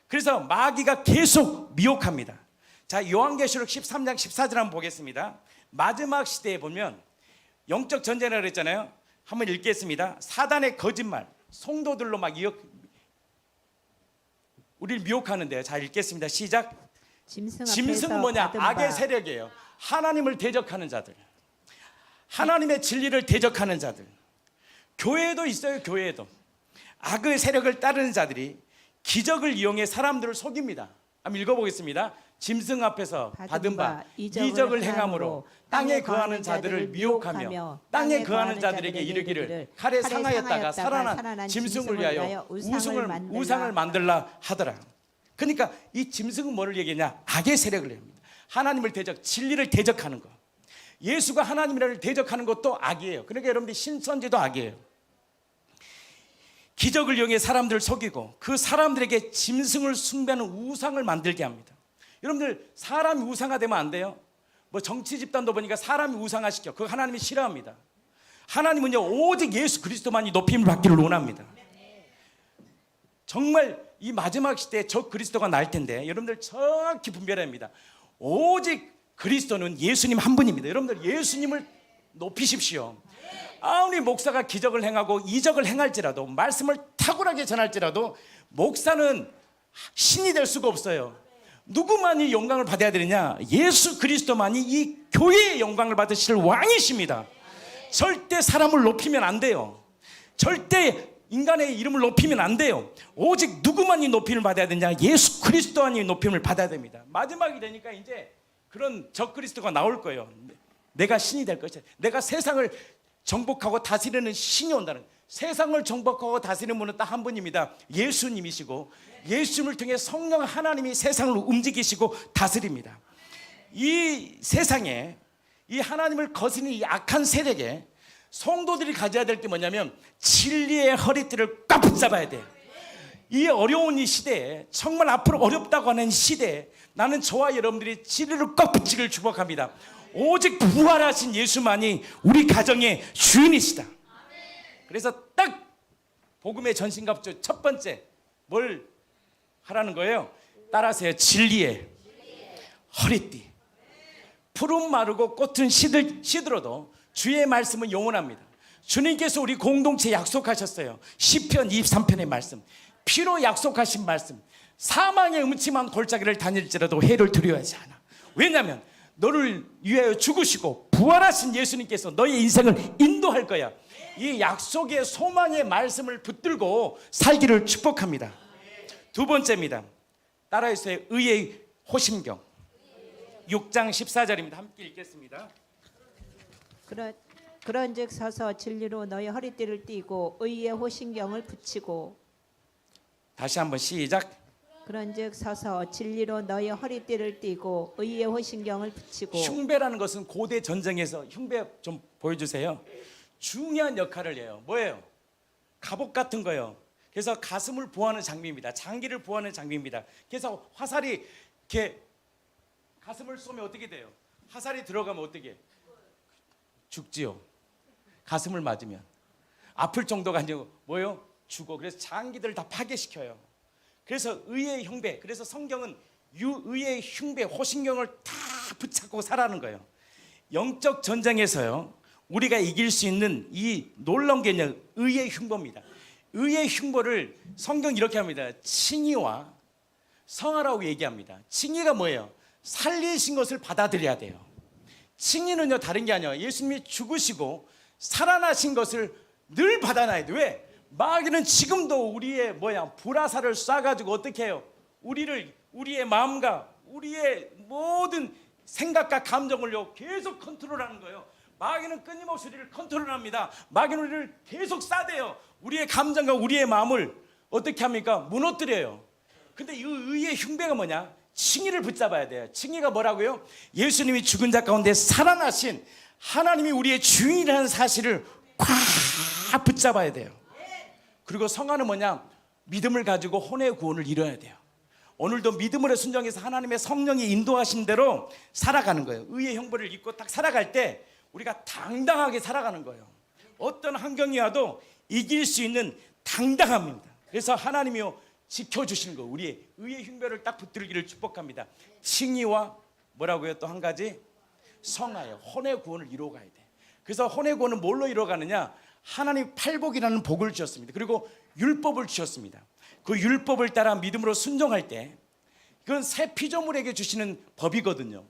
그래서 마귀가 계속 미혹합니다. 자, 요한계시록 13장 14절 한번 보겠습니다. 마지막 시대에 보면 영적 전쟁이라고 그랬잖아요. 한번 읽겠습니다. 사단의 거짓말, 성도들로 막 우리를 미혹하는데요. 자, 읽겠습니다. 시작. 짐승은 뭐냐? 악의 세력이에요. 하나님을 대적하는 자들, 하나님의 진리를 대적하는 자들. 교회에도 있어요. 교회에도 악의 세력을 따르는 자들이 기적을 이용해 사람들을 속입니다. 한번 읽어보겠습니다. 짐승 앞에서 받은 바 이적을 행함으로 땅에 거하는 자들을 미혹하며 땅에 거하는 자들에게 이르기를 칼에 상하였다가 살아난 짐승을 위하여 우상을 만들라 하더라. 그러니까 이 짐승은 뭐를 얘기하냐? 악의 세력을 얘기합니다. 하나님을 대적, 진리를 대적하는 것. 예수가 하나님을 대적하는 것도 악이에요. 그러니까 여러분들 신천지도 악이에요. 기적을 이용해 사람들을 속이고 그 사람들에게 짐승을 숭배하는 우상을 만들게 합니다. 여러분들, 사람이 우상화되면 안 돼요. 뭐 정치 집단도 보니까 사람이 우상화시켜. 그거 하나님이 싫어합니다. 하나님은요, 오직 예수 그리스도만이 높임을 받기를 원합니다. 정말 이 마지막 시대에 저 그리스도가 날 텐데 여러분들 정확히 분별해야 합니다. 오직 그리스도는 예수님 한 분입니다. 여러분들 예수님을 높이십시오. 아무리 목사가 기적을 행하고 이적을 행할지라도, 말씀을 탁월하게 전할지라도 목사는 신이 될 수가 없어요. 누구만이 영광을 받아야 되느냐? 예수 그리스도만이 이 교회의 영광을 받으실 왕이십니다. 절대 사람을 높이면 안 돼요. 절대 인간의 이름을 높이면 안 돼요. 오직 누구만이 높임을 받아야 되냐? 예수 그리스도만이 높임을 받아야 됩니다. 마지막이 되니까 이제 그런 적그리스도가 나올 거예요. 내가 신이 될 것이야. 내가 세상을 정복하고 다스리는 신이 온다는. 세상을 정복하고 다스리는 분은 딱 한 분입니다. 예수님이시고, 예수님을 통해 성령 하나님이 세상을 움직이시고 다스립니다. 이 세상에 이 하나님을 거스르는 이 악한 세력에 성도들이 가져야 될 게 뭐냐면 진리의 허리띠를 꽉 붙잡아야 돼. 이 어려운 이 시대에, 정말 앞으로 어렵다고 하는 시대에 나는 저와 여러분들이 진리를 꽉 붙이기를 축복합니다. 오직 부활하신 예수만이 우리 가정의 주인이시다. 그래서 딱 복음의 전신갑주 첫 번째 뭘 하라는 거예요? 따라하세요. 진리의 허리띠. 푸른 마르고 꽃은 시들어도 주의 말씀은 영원합니다. 주님께서 우리 공동체에 약속하셨어요. 시편 23편의 말씀, 피로 약속하신 말씀. 사망의 음침한 골짜기를 다닐지라도 해를 두려워하지 않아. 왜냐하면 너를 위하여 죽으시고 부활하신 예수님께서 너의 인생을 인도할 거야. 이 약속의 소망의 말씀을 붙들고 살기를 축복합니다. 두 번째입니다. 따라해주세요. 의의 호심경. 6장 14절입니다. 함께 읽겠습니다. 그런즉 서서 진리로 너희 허리띠를 띠고 의의 호심경을 붙이고. 다시 한번 시작. 그런즉 서서 진리로 너희 허리띠를 띠고 의의 호심경을 붙이고. 흉배라는 것은 고대 전쟁에서, 흉배 좀 보여주세요. 중요한 역할을 해요. 뭐예요? 갑옷 같은 거요. 그래서 가슴을 보호하는 장비입니다. 장기를 보호하는 장비입니다. 그래서 화살이 이렇게 가슴을 쏘면 어떻게 돼요? 화살이 들어가면 어떻게 해요? 죽지요. 가슴을 맞으면 아플 정도가 아니고 뭐예요? 죽어. 그래서 장기들을 다 파괴시켜요. 그래서 의의 흉배, 그래서 성경은 의의 흉배, 호심경을 다 붙잡고 살아는 거예요. 영적 전쟁에서요, 우리가 이길 수 있는 이 놀라운 게 의의 흉보입니다. 의의 흉보를 성경 이렇게 합니다. 칭의와 성화라고 얘기합니다. 칭의가 뭐예요? 살리신 것을 받아들여야 돼요. 칭의는요, 다른 게 아니에요. 예수님이 죽으시고 살아나신 것을 늘 받아놔야 돼요. 왜? 마귀는 지금도 우리의 불화살을 쏴가지고 어떻게 해요? 우리의 마음과 우리의 모든 생각과 감정을요 계속 컨트롤하는 거예요. 마귀는 끊임없이 우리를 컨트롤합니다. 마귀는 우리를 계속 싸대요. 우리의 감정과 우리의 마음을 어떻게 합니까? 무너뜨려요. 근데 이 의의 흉배가 뭐냐? 칭의를 붙잡아야 돼요. 칭의가 뭐라고요? 예수님이 죽은 자 가운데 살아나신 하나님이 우리의 주인이라는 사실을 꽉 붙잡아야 돼요. 그리고 성화는 뭐냐? 믿음을 가지고 혼의 구원을 이뤄야 돼요. 오늘도 믿음으로 순종해서 하나님의 성령이 인도하신 대로 살아가는 거예요. 의의 형벌을 입고 딱 살아갈 때 우리가 당당하게 살아가는 거예요. 어떤 환경이 와도 이길 수 있는 당당함입니다. 그래서 하나님이요 지켜주시는 거, 우리의 의의 흉배를 딱 붙들기를 축복합니다. 칭의와 뭐라고요? 또 한 가지 성화예요. 혼의 구원을 이루어가야 돼. 그래서 혼의 구원은 뭘로 이루어가느냐? 하나님 팔복이라는 복을 주셨습니다. 그리고 율법을 주셨습니다. 그 율법을 따라 믿음으로 순종할 때 그건 새 피조물에게 주시는 법이거든요.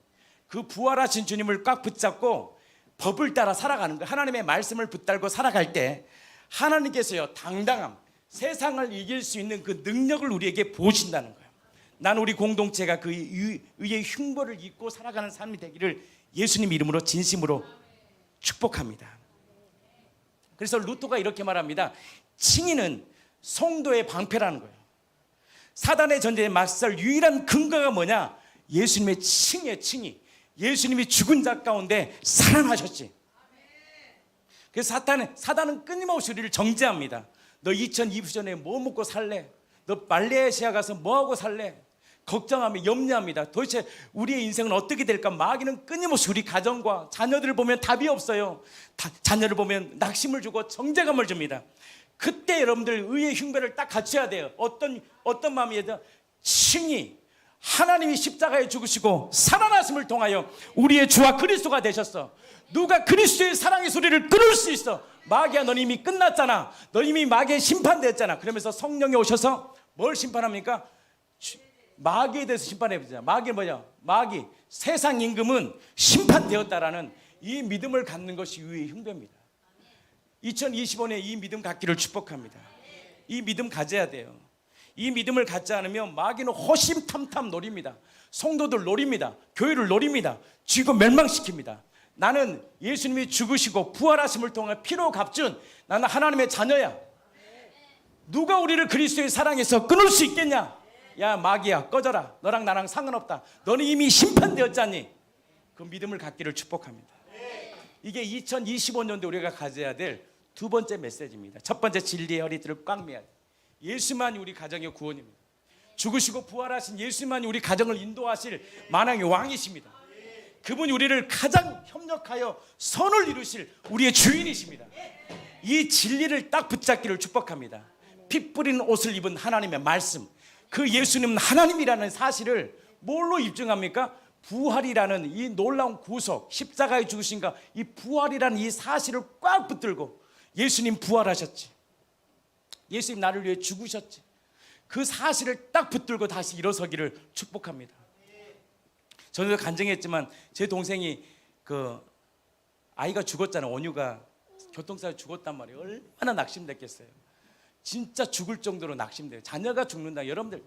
그 부활하신 주님을 꽉 붙잡고 법을 따라 살아가는 거예요. 하나님의 말씀을 붙들고 살아갈 때 하나님께서요 당당함, 세상을 이길 수 있는 그 능력을 우리에게 보신다는 거예요. 난 우리 공동체가 그 의의 흉보를 입고 살아가는 삶이 되기를 예수님 이름으로 진심으로 축복합니다. 그래서 루터가 이렇게 말합니다. 칭의는 성도의 방패라는 거예요. 사단의 전쟁에 맞설 유일한 근거가 뭐냐? 예수님의 칭의예요. 칭의. 예수님이 죽은 자 가운데 살아나셨지. 그래서 사단은 끊임없이 우리를 정죄합니다. 너 2020년에 뭐 먹고 살래? 너 말레이시아 가서 뭐하고 살래? 걱정하며 염려합니다. 도대체 우리의 인생은 어떻게 될까? 마귀는 끊임없이 우리 가정과 자녀들을 보면 답이 없어요. 자녀를 보면 낙심을 주고 정죄감을 줍니다. 그때 여러분들 의의 흉배를 딱 갖춰야 돼요. 어떤 마음이든 칭의, 하나님이 십자가에 죽으시고 살아나심을 통하여 우리의 주와 그리스도가 되셨어. 누가 그리스도의 사랑의 소리를 끊을 수 있어? 마귀야, 넌 이미 끝났잖아. 넌 이미 마귀의 심판됐잖아. 그러면서 성령이 오셔서 뭘 심판합니까? 마귀에 대해서 심판해보자. 마귀는 뭐냐? 마귀, 세상 임금은 심판되었다라는 이 믿음을 갖는 것이 의의 흉배입니다. 2025년에 이 믿음 갖기를 축복합니다. 이 믿음 가져야 돼요. 이 믿음을 갖지 않으면 마귀는 호심탐탐 노립니다. 성도들 노립니다. 교회를 노립니다. 죽이고 멸망시킵니다. 나는 예수님이 죽으시고 부활하심을 통해 피로 값준 나는 하나님의 자녀야. 누가 우리를 그리스도의 사랑에서 끊을 수 있겠냐? 야 마귀야 꺼져라. 너랑 나랑 상관없다. 너는 이미 심판되었잖니. 그 믿음을 갖기를 축복합니다. 이게 2025년도 우리가 가져야 될 두 번째 메시지입니다. 첫 번째, 진리의 허리띠를 꽉 매야 돼. 예수만이 우리 가정의 구원입니다. 죽으시고 부활하신 예수만이 우리 가정을 인도하실 만왕의 왕이십니다. 그분이 우리를 가장 협력하여 선을 이루실 우리의 주인이십니다. 이 진리를 딱 붙잡기를 축복합니다. 피 뿌린 옷을 입은 하나님의 말씀, 그 예수님은 하나님이라는 사실을 뭘로 입증합니까? 부활이라는 이 놀라운 구속, 십자가에 죽으신가 이 부활이라는 이 사실을 꽉 붙들고 예수님 부활하셨지, 예수님 나를 위해 죽으셨지, 그 사실을 딱 붙들고 다시 일어서기를 축복합니다. 저는 간증했지만 제 동생이 그 아이가 죽었잖아요. 원유가 교통사고에 죽었단 말이에요. 얼마나 낙심됐겠어요. 진짜 죽을 정도로 낙심돼요. 자녀가 죽는다. 여러분들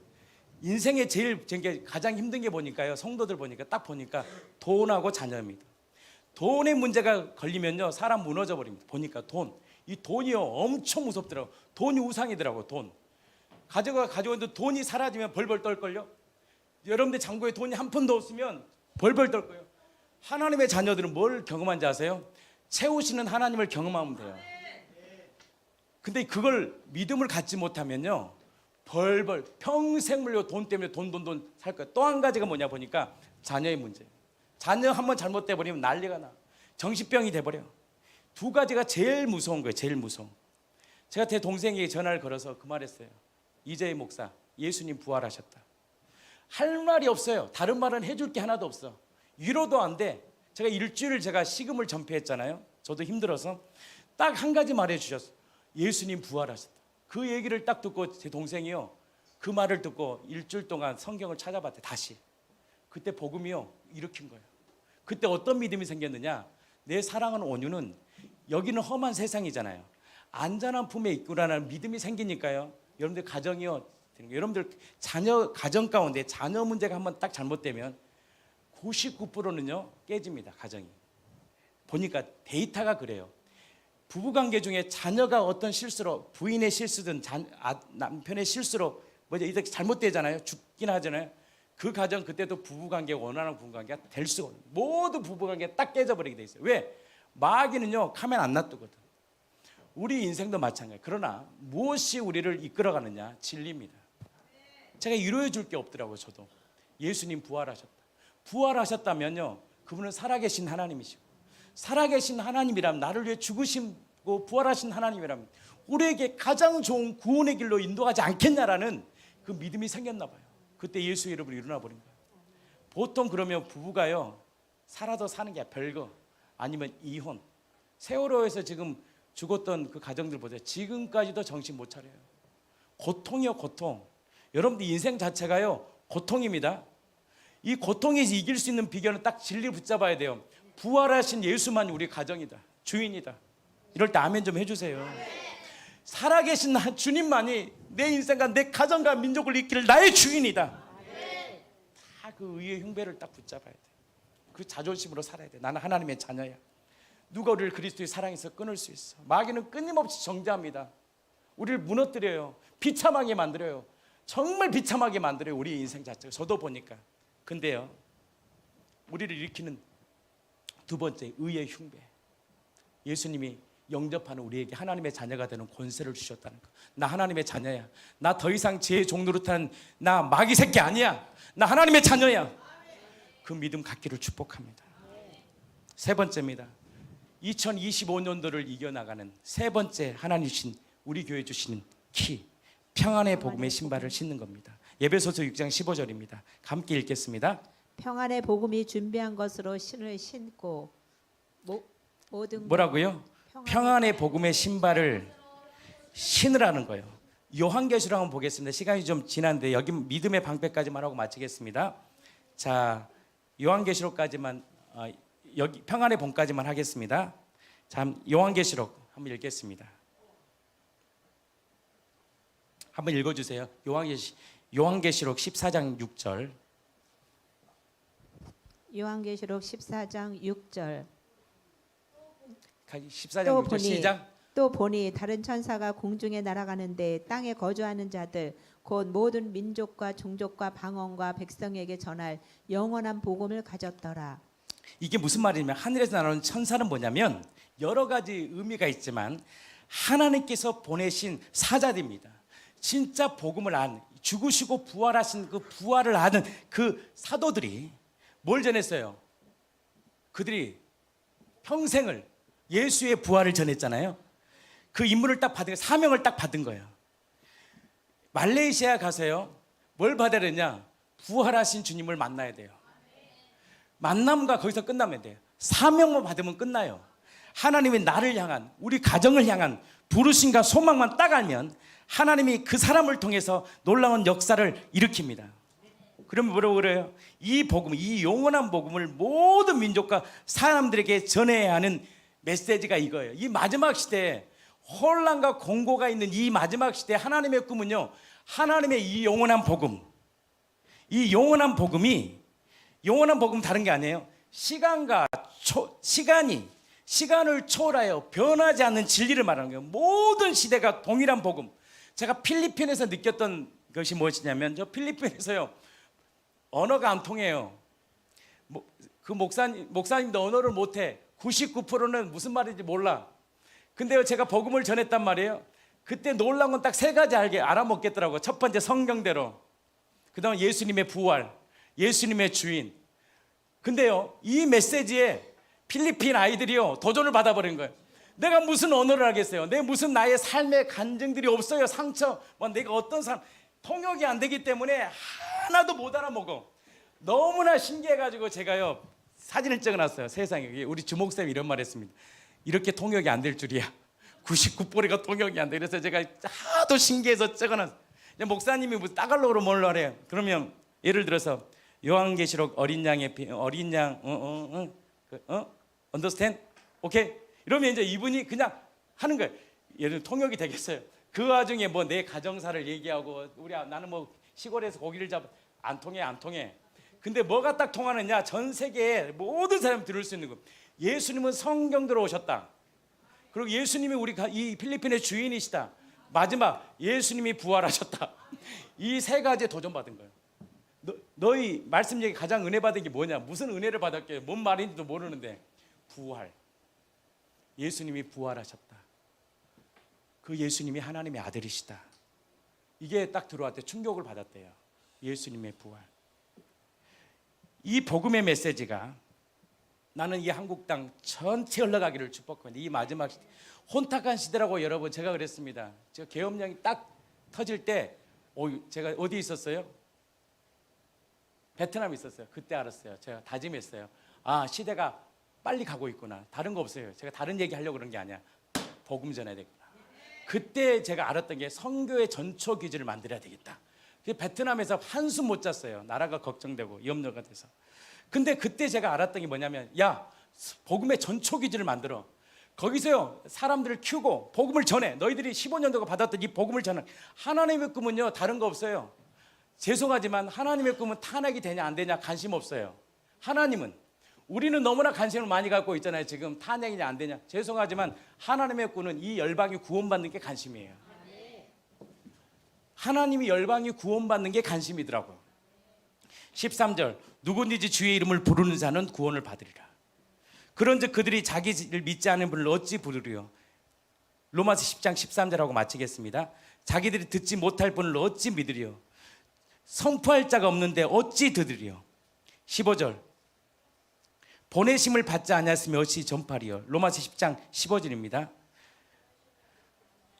인생에 제일 가장 힘든 게 보니까요, 성도들 보니까 딱 보니까 돈하고 자녀입니다. 돈의 문제가 걸리면요 사람 무너져 버립니다. 보니까 이 돈이요 엄청 무섭더라고. 돈이 우상이더라고. 돈 가져오는데 돈이 사라지면 벌벌 떨걸요. 여러분들 장부에 돈이 한 푼도 없으면 벌벌 떨 거예요. 하나님의 자녀들은 뭘 경험한지 아세요? 채우시는 하나님을 경험하면 돼요. 근데 그걸 믿음을 갖지 못하면요 벌벌 평생 물려 돈 때문에 돈 살 거예요. 또 한 가지가 뭐냐 보니까 자녀의 문제. 자녀 한번 잘못돼 버리면 난리가 나. 정신병이 돼 버려. 두 가지가 제일 무서운 거예요. 제일 무서운. 제가 제 동생에게 전화를 걸어서 그 말했어요. 이재희 목사, 예수님 부활하셨다. 할 말이 없어요. 다른 말은 해줄 게 하나도 없어. 위로도 안 돼. 제가 일주일 제가 식음을 전폐했잖아요. 저도 힘들어서 딱 한 가지 말해 주셨어요. 예수님 부활하셨다. 그 얘기를 딱 듣고 제 동생이요 그 말을 듣고 일주일 동안 성경을 찾아봤대. 다시. 그때 복음이요 일으킨 거예요. 그때 어떤 믿음이 생겼느냐? 내 사랑하는 온유는 여기는 험한 세상이잖아요. 안전한 품에 있구나라는 믿음이 생기니까요. 여러분들 가정이요, 여러분들 자녀 가정 가운데 자녀 문제가 한번 딱 잘못되면 99%는요 깨집니다. 가정이. 보니까 데이터가 그래요. 부부관계 중에 자녀가 어떤 실수로 부인의 실수든 남편의 실수로 뭐지 이렇게 잘못되잖아요. 죽긴 하잖아요. 그 가정 그때도 부부관계가 원하는 부부관계가 될 수가 없어요. 모두 부부관계가 딱 깨져버리게 돼 있어요. 왜? 마귀는요 가면 안 놔두거든. 우리 인생도 마찬가지예요. 그러나 무엇이 우리를 이끌어가느냐? 진리입니다. 제가 위로해 줄 게 없더라고요. 저도 예수님 부활하셨다. 부활하셨다면요 그분은 살아계신 하나님이시고, 살아계신 하나님이라면 나를 위해 죽으시고 부활하신 하나님이라면 우리에게 가장 좋은 구원의 길로 인도하지 않겠냐라는 그 믿음이 생겼나 봐요. 그때 예수의 이름으로 일어나 버린 거예요. 보통 그러면 부부가요 살아도 사는 게 별거 아니면 이혼, 세월호에서 지금 죽었던 그 가정들 보세요. 지금까지도 정신 못 차려요. 고통이요 고통. 여러분들 인생 자체가요 고통입니다. 이 고통에서 이길 수 있는 비결은 딱 진리 붙잡아야 돼요. 부활하신 예수만이 우리 가정이다, 주인이다. 이럴 때 아멘 좀 해주세요. 살아계신 주님만이 내 인생과 내 가정과 민족을 이끌 나의 주인이다. 다 그 의의 흉배를 딱 붙잡아야 돼. 그 자존심으로 살아야 돼. 나는 하나님의 자녀야. 누가 우리를 그리스도의 사랑에서 끊을 수 있어? 마귀는 끊임없이 정죄합니다. 우리를 무너뜨려요. 비참하게 만들어요. 정말 비참하게 만들어요. 우리 인생 자체가. 저도 보니까. 근데요 우리를 일으키는 두 번째 의의 흉배, 예수님이 영접하는 우리에게 하나님의 자녀가 되는 권세를 주셨다는 거. 나 하나님의 자녀야. 나 더 이상 제 종노릇한 나 마귀 새끼 아니야. 나 하나님의 자녀야. 그 믿음 갖기를 축복합니다. 세 번째입니다. 2025년도를 이겨나가는 세 번째 하나님 주신 우리 교회 주시는 키, 평안의 복음의 신발을 신는 겁니다. 에베소서 6장 15절입니다. 함께 읽겠습니다. 평안의 복음이 준비한 것으로 신을 신고 모든 뭐라고요? 평안의 복음의 신발을 신으라는 거예요. 요한계시록 한번 보겠습니다. 시간이 좀 지난데 여기 믿음의 방패까지만 하고 마치겠습니다. 자, 요한계시록까지만 여기 평안의 복까지만 하겠습니다. 자, 요한계시록 한번 읽겠습니다. 한번 읽어주세요. 요한계시록 14장 6절. 요한계시록 14장 6절. 14장 6절 시작. 또 보니 다른 천사가 공중에 날아가는데 땅에 거주하는 자들 곧 모든 민족과 종족과 방언과 백성에게 전할 영원한 복음을 가졌더라. 이게 무슨 말이냐면 하늘에서 나오는 천사는 뭐냐면 여러 가지 의미가 있지만 하나님께서 보내신 사자들입니다. 진짜 복음을 안, 죽으시고 부활하신 그 부활을 아는 그 사도들이 뭘 전했어요? 그들이 평생을 예수의 부활을 전했잖아요. 그 임무를 딱 받은, 사명을 딱 받은 거예요. 말레이시아 가서요 뭘 받아야 되냐? 부활하신 주님을 만나야 돼요. 만남과 거기서 끝나면 돼요. 사명만 받으면 끝나요. 하나님이 나를 향한, 우리 가정을 향한 부르심과 소망만 딱 알면 하나님이 그 사람을 통해서 놀라운 역사를 일으킵니다. 그러면 뭐라고 그래요? 이 복음, 이 영원한 복음을 모든 민족과 사람들에게 전해야 하는 메시지가 이거예요. 이 마지막 시대에 혼란과 공고가 있는 이 마지막 시대에 하나님의 꿈은요, 하나님의 이 영원한 복음, 이 영원한 복음이, 영원한 복음 다른 게 아니에요. 시간을 초월하여 변하지 않는 진리를 말하는 거예요. 모든 시대가 동일한 복음. 제가 필리핀에서 느꼈던 것이 무엇이냐면, 저 필리핀에서요 언어가 안 통해요. 그 목사님도 언어를 못해. 99%는 무슨 말인지 몰라. 근데요 제가 복음을 전했단 말이에요. 그때 놀라운 건 딱 세 가지 알아먹겠더라고요. 첫 번째 성경대로, 그 다음에 예수님의 부활, 예수님의 주인. 근데요 이 메시지에 필리핀 아이들이요 도전을 받아버린 거예요. 내가 무슨 언어를 하겠어요? 내가 무슨 나의 삶의 간증들이 없어요. 상처, 내가 어떤 사람, 통역이 안 되기 때문에 하나도 못 알아먹어. 너무나 신기해가지고 제가요 사진을 찍어놨어요. 세상에, 우리 주목쌤이 이런 말 했습니다. 이렇게 통역이 안 될 줄이야. 99%가 통역이 안 돼. 그래서 제가 하도 신기해서 찍어놨어요. 목사님이 무슨 따갈로로 뭘 하래요. 그러면 예를 들어서 요한계시록 어린 양 understand? 오케이? 이러면 이제 이분이 그냥 하는 거예요. 예를 들어 통역이 되겠어요. 그 와중에 뭐 내 가정사를 얘기하고 나는 뭐 시골에서 고기를 잡아, 안 통해. 근데 뭐가 딱 통하느냐? 전 세계에 모든 사람이 들을 수 있는 거. 예수님은 성경대로 오셨다. 그리고 예수님이 이 필리핀의 주인이시다. 마지막 예수님이 부활하셨다. 이 세 가지에 도전받은 거예요. 너희 말씀 얘기 가장 은혜 받은 게 뭐냐? 무슨 은혜를 받았게? 뭔 말인지도 모르는데 부활. 예수님이 부활하셨다. 그 예수님이 하나님의 아들이시다. 이게 딱 들어왔을 때 충격을 받았대요. 예수님의 부활. 이 복음의 메시지가 나는 이 한국 땅 전체 흘러가기를 축복합니다. 이 마지막 혼탁한 시대라고 여러분 제가 그랬습니다. 제가 계엄령이 딱 터질 때 제가 어디 있었어요? 베트남에 있었어요. 그때 알았어요. 제가 다짐했어요. 아, 시대가 빨리 가고 있구나. 다른 거 없어요. 제가 다른 얘기 하려고 그런 게 아니야. 복음 전해야 되구나. 그때 제가 알았던 게 선교의 전초 기지를 만들어야 되겠다. 베트남에서 한숨 못 잤어요. 나라가 걱정되고 염려가 돼서. 근데 그때 제가 알았던 게 뭐냐면, 야, 복음의 전초 기지를 만들어. 거기서요 사람들을 키우고 복음을 전해. 너희들이 15년도가 받았던 이 복음을 전해. 하나님의 꿈은요 다른 거 없어요. 죄송하지만 하나님의 꿈은 탄핵이 되냐 안 되냐 관심 없어요. 하나님은, 우리는 너무나 관심을 많이 갖고 있잖아요. 지금 탄핵이냐 안 되냐. 죄송하지만 하나님의 꿈은 이 열방이 구원받는 게 관심이에요. 하나님이 열방이 구원받는 게 관심이더라고요. 13절, 누구든지 주의 이름을 부르는 자는 구원을 받으리라. 그런즉 그들이 자기를 믿지 않은 분을 어찌 부르리요. 로마서 10장 13절하고 마치겠습니다. 자기들이 듣지 못할 분을 어찌 믿으리요. 선포할 자가 없는데 어찌 듣으리요. 15절, 보내심을 받지 아니하였으면 어찌 전파리요. 로마서 10장 15절입니다.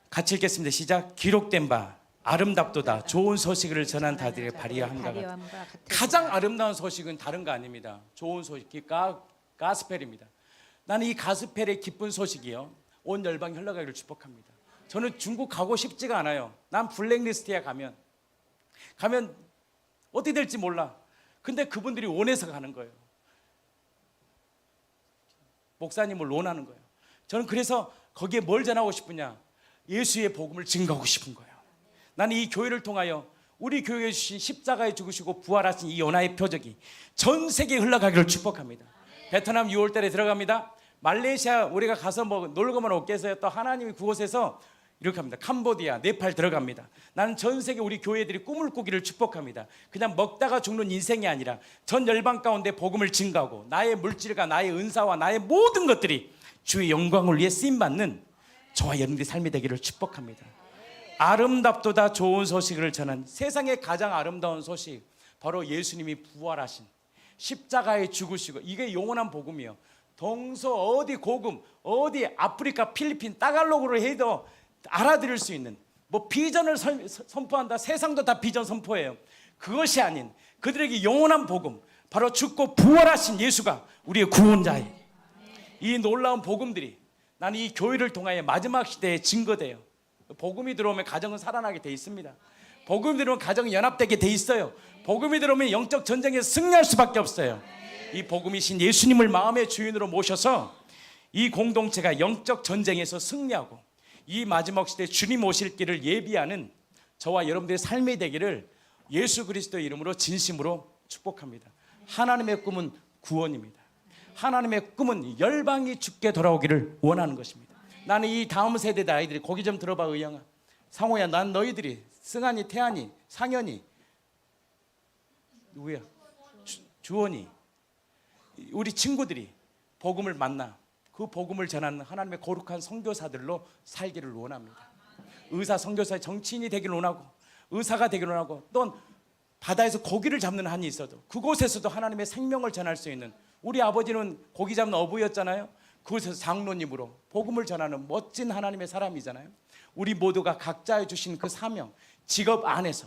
같이 읽겠습니다. 시작. 기록된 바 아름답도다. 좋은 소식을 전한 자들의 발휘함과 같아. 가장 아름다운 소식은 다른 거 아닙니다. 좋은 소식, 가스펠입니다. 나는 이 가스펠의 기쁜 소식이요 온 열방이 흘러가기를 축복합니다. 저는 중국 가고 싶지가 않아요. 난 블랙리스트에 가면 어떻게 될지 몰라. 근데 그분들이 원해서 가는 거예요. 목사님을 원하는 거예요. 저는 그래서 거기에 뭘 전하고 싶으냐, 예수의 복음을 증거하고 싶은 거예요. 나는 이 교회를 통하여 우리 교회에 주신 십자가에 죽으시고 부활하신 이 연합의 표적이 전 세계에 흘러가기를 축복합니다. 베트남 6월달에 들어갑니다. 말레이시아 우리가 가서 뭐 놀고만 없겠어요. 또 하나님이 그곳에서 이렇게 합니다. 캄보디아, 네팔 들어갑니다. 나는 전 세계 우리 교회들이 꿈을 꾸기를 축복합니다. 그냥 먹다가 죽는 인생이 아니라 전 열방 가운데 복음을 증가하고 나의 물질과 나의 은사와 나의 모든 것들이 주의 영광을 위해 쓰임받는 저와 여러분들의 삶이 되기를 축복합니다. 아름답도다 좋은 소식을 전한, 세상의 가장 아름다운 소식, 바로 예수님이 부활하신, 십자가에 죽으시고, 이게 영원한 복음이요. 동서 어디 고금, 어디 아프리카, 필리핀, 따갈로그로 해도 알아들을 수 있는, 뭐 비전을 선포한다. 세상도 다 비전 선포해요. 그것이 아닌 그들에게 영원한 복음, 바로 죽고 부활하신 예수가 우리의 구원자예요. 이 놀라운 복음들이 나는 이 교회를 통하여 마지막 시대에 증거돼요. 복음이 들어오면 가정은 살아나게 돼 있습니다. 복음이 들어오면 가정이 연합되게 돼 있어요. 복음이 들어오면 영적 전쟁에서 승리할 수밖에 없어요. 이 복음이신 예수님을 마음의 주인으로 모셔서 이 공동체가 영적 전쟁에서 승리하고 이 마지막 시대에 주님 오실 길을 예비하는 저와 여러분들의 삶이 되기를 예수 그리스도의 이름으로 진심으로 축복합니다. 하나님의 꿈은 구원입니다. 하나님의 꿈은 열방이 죽게 돌아오기를 원하는 것입니다. 나는 이 다음 세대 아이들이, 거기 좀 들어봐 의영아, 상호야, 난 너희들이, 승환이, 태환이, 상현이, 누구야, 주원이, 우리 친구들이 복음을 만나 그 복음을 전하는 하나님의 거룩한 선교사들로 살기를 원합니다. 의사, 선교사의 정치인이 되기를 원하고, 의사가 되기를 원하고, 또 바다에서 고기를 잡는 한이 있어도 그곳에서도 하나님의 생명을 전할 수 있는, 우리 아버지는 고기 잡는 어부였잖아요. 그곳에서 장로님으로 복음을 전하는 멋진 하나님의 사람이잖아요. 우리 모두가 각자의 주신 그 사명, 직업 안에서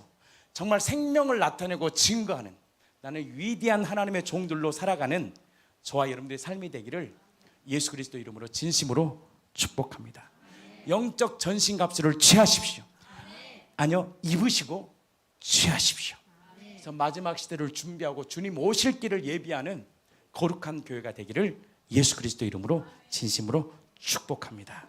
정말 생명을 나타내고 증거하는, 나는 위대한 하나님의 종들로 살아가는 저와 여러분들의 삶이 되기를 예수 그리스도 이름으로 진심으로 축복합니다. 영적 전신갑주를 취하십시오. 아니요, 입으시고 취하십시오. 그래서 마지막 시대를 준비하고 주님 오실 길을 예비하는 거룩한 교회가 되기를 예수 그리스도 이름으로 진심으로 축복합니다.